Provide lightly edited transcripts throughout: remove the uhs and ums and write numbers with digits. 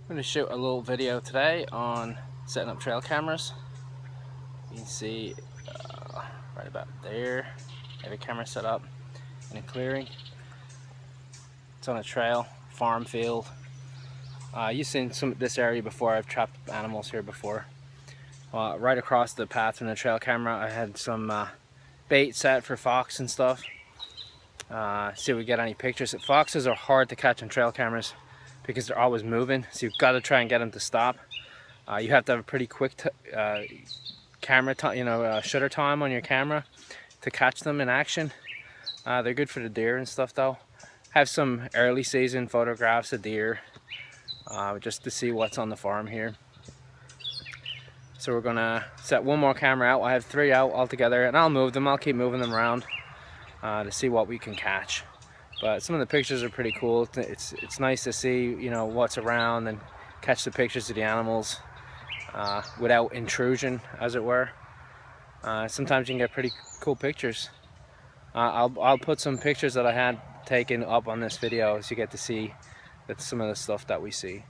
I'm going to shoot a little video today on setting up trail cameras. You can see right about there, I have a camera set up in a clearing. It's on a trail, farm field. You've seen this area before. I've trapped animals here before. Right across the path from the trail camera, I had some bait set for fox and stuff. See if we get any pictures. Foxes are hard to catch on trail cameras because they're always moving, so you've got to try and get them to stop. You have to have a pretty quick camera time, shutter time on your camera to catch them in action. They're good for the deer and stuff though. Have some early season photographs of deer just to see what's on the farm here. So we're gonna set one more camera out. I have 3 out altogether, and I'll move them. I'll keep moving them around to see what we can catch. But some of the pictures are pretty cool. It's nice to see, what's around and catch the pictures of the animals without intrusion, as it were. Sometimes you can get pretty cool pictures. I'll put some pictures that I had taken up on this video so you get to see some of the stuff that we see.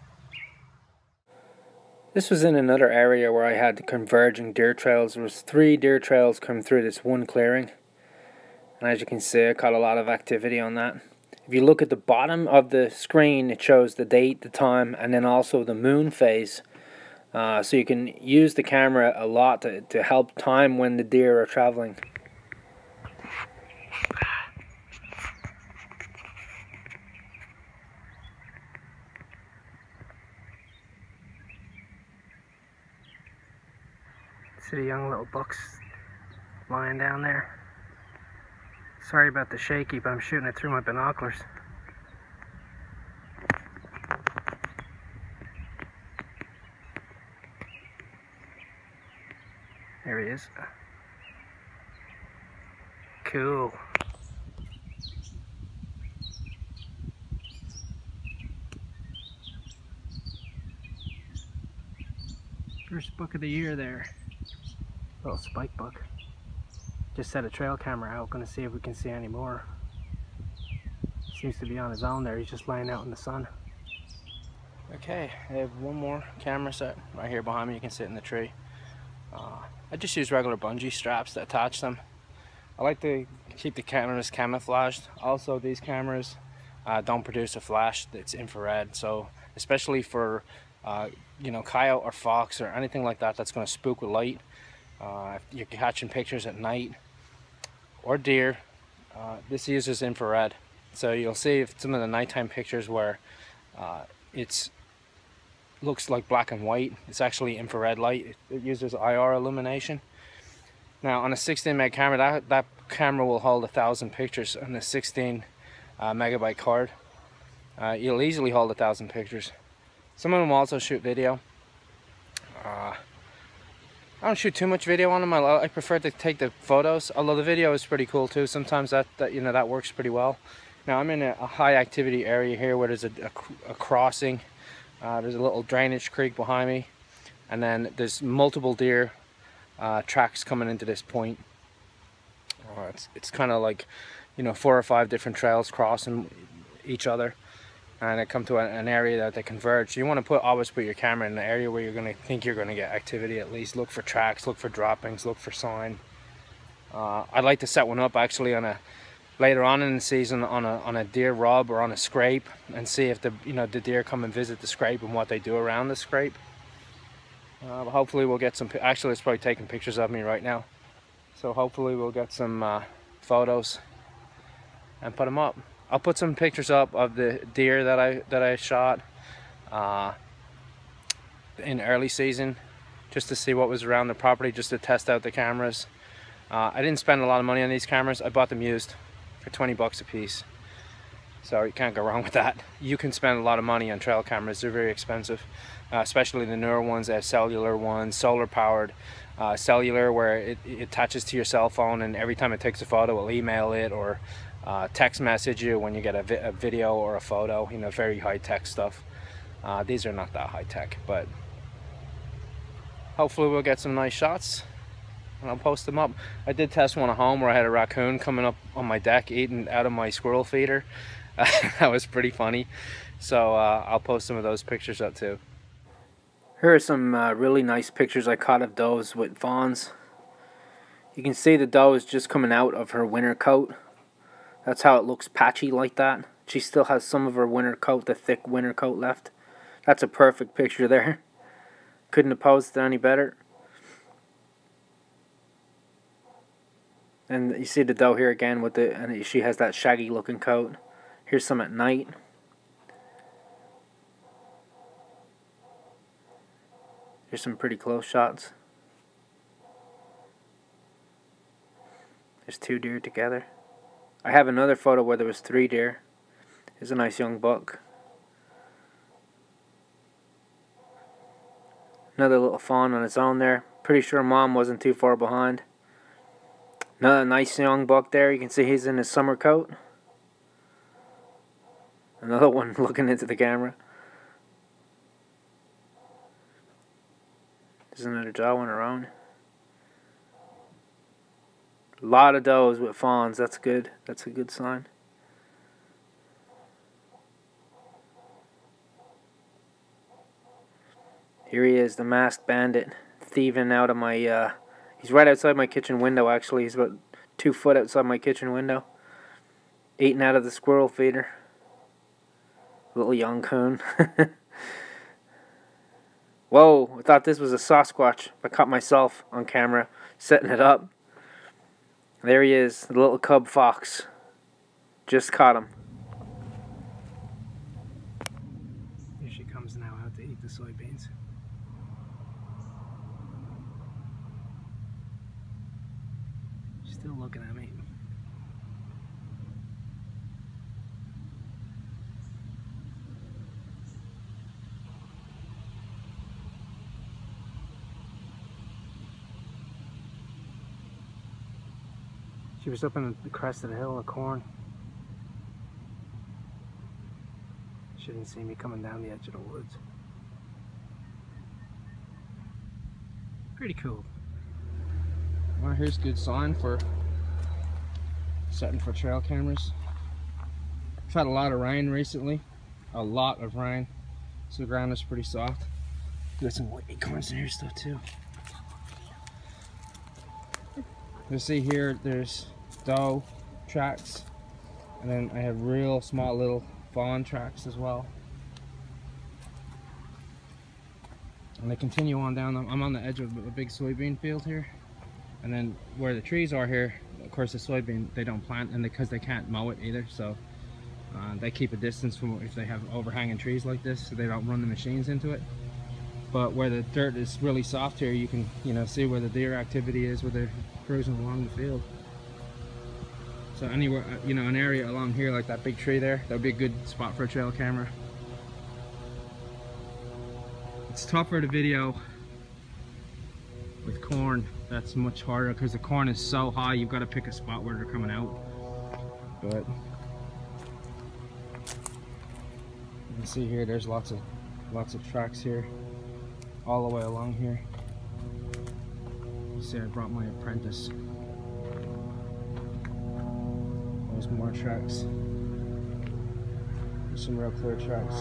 This was in another area where I had converging deer trails. There was 3 deer trails coming through this one clearing. And as you can see, I caught a lot of activity on that. If you look at the bottom of the screen, it shows the date, the time, and then also the moon phase. So you can use the camera a lot to help time when the deer are traveling. See the young little bucks lying down there. Sorry about the shaky, but I'm shooting it through my binoculars. There he is. Cool. First buck of the year there. Little spike buck. Just set a trail camera out, gonna see if we can see any more. Seems to be on his own there, he's just laying out in the sun. Okay, I have one more camera set right here behind me. You can sit in the tree. I just use regular bungee straps to attach them. I like to keep the cameras camouflaged. Also, these cameras don't produce a flash that's infrared, so especially for coyote or fox or anything like that that's going to spook with light. If you're catching pictures at night or deer, this uses infrared. So you'll see some of the nighttime pictures where it looks like black and white. It's actually infrared light. It uses IR illumination. Now on a 16 meg camera, that camera will hold 1,000 pictures on a 16 megabyte card. You'll easily hold 1,000 pictures. Some of them also shoot video. I don't shoot too much video on them. I prefer to take the photos, although the video is pretty cool too. Sometimes that works pretty well. Now I'm in a high activity area here where there's a crossing. There's a little drainage creek behind me, and then there's multiple deer tracks coming into this point. It's kind of like 4 or 5 different trails crossing each other, and they come to an area that they converge. So you want to always put your camera in the area where you're going to think you're going to get activity. At least look for tracks, look for droppings, look for sign. I'd like to set one up actually later on in the season on a deer rub or on a scrape, and see if the deer come and visit the scrape and what they do around the scrape. But hopefully we'll get some. Actually, it's probably taking pictures of me right now, so hopefully we'll get some photos and put them up. I'll put some pictures up of the deer that I shot in early season, just to see what was around the property, just to test out the cameras. I didn't spend a lot of money on these cameras. I bought them used for 20 bucks a piece, so you can't go wrong with that. You can spend a lot of money on trail cameras. They're very expensive, especially the newer ones. They have cellular ones, solar powered, cellular, where it attaches to your cell phone, and every time it takes a photo it'll email it or text message you when you get a video or a photo. Very high-tech stuff. These are not that high-tech, but hopefully we'll get some nice shots and I'll post them up. I did test one at home where I had a raccoon coming up on my deck eating out of my squirrel feeder. That was pretty funny. So I'll post some of those pictures up too. Here are some really nice pictures I caught of does with fawns. You can see the doe is just coming out of her winter coat. That's how it looks patchy like that. She still has some of her winter coat, the thick winter coat left. That's a perfect picture there. Couldn't have posed it any better. And you see the doe here again with the, and she has that shaggy looking coat. Here's some at night. Here's some pretty close shots. There's 2 deer together. I have another photo where there was 3 deer. Here's a nice young buck. Another little fawn on its own there. Pretty sure mom wasn't too far behind. Another nice young buck there. You can see he's in his summer coat. Another one looking into the camera. There's another doe on her own. A lot of does with fawns. That's good. That's a good sign. Here he is, the masked bandit, thieving out of my, he's right outside my kitchen window actually. He's about 2 foot outside my kitchen window. Eating out of the squirrel feeder. Little young coon. Whoa, I thought this was a Sasquatch. I caught myself on camera setting it up. There he is, the little cub fox. Just caught him. Here she comes now out to eat the soybeans. She's still looking at me. She was up on the crest of the hill of corn. She didn't see me coming down the edge of the woods. Pretty cool. Well, here's a good sign for setting for trail cameras. I've had a lot of rain recently. A lot of rain. So the ground is pretty soft. Got some white acorns in here stuff too. You'll see here there's doe tracks, and then I have real small little fawn tracks as well, and they continue on down. I'm on the edge of a big soybean field here, and then where the trees are here, of course the soybean they don't plant, and because they can't mow it either, so they keep a distance from if they have overhanging trees like this, so they don't run the machines into it. But where the dirt is really soft here, you can see where the deer activity is, where they're cruising along the field. So anywhere, an area along here like that big tree there, that would be a good spot for a trail camera. It's tougher to video with corn. That's much harder because the corn is so high. You've got to pick a spot where they're coming out. But you can see here, there's lots of tracks here, all the way along here. You see, I brought my apprentice. There's more tracks. There's some real clear tracks.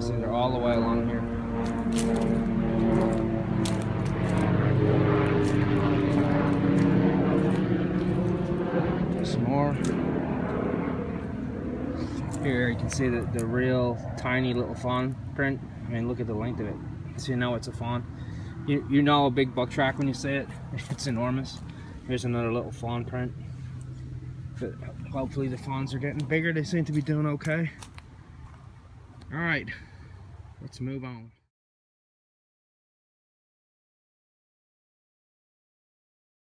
See, they're all the way along here. Some more. Here you can see the real tiny little fawn print. I mean, look at the length of it. So you know it's a fawn. You know a big buck track when you see it. It's enormous. Here's another little fawn print. But hopefully the fawns are getting bigger. They seem to be doing okay. Alright, let's move on.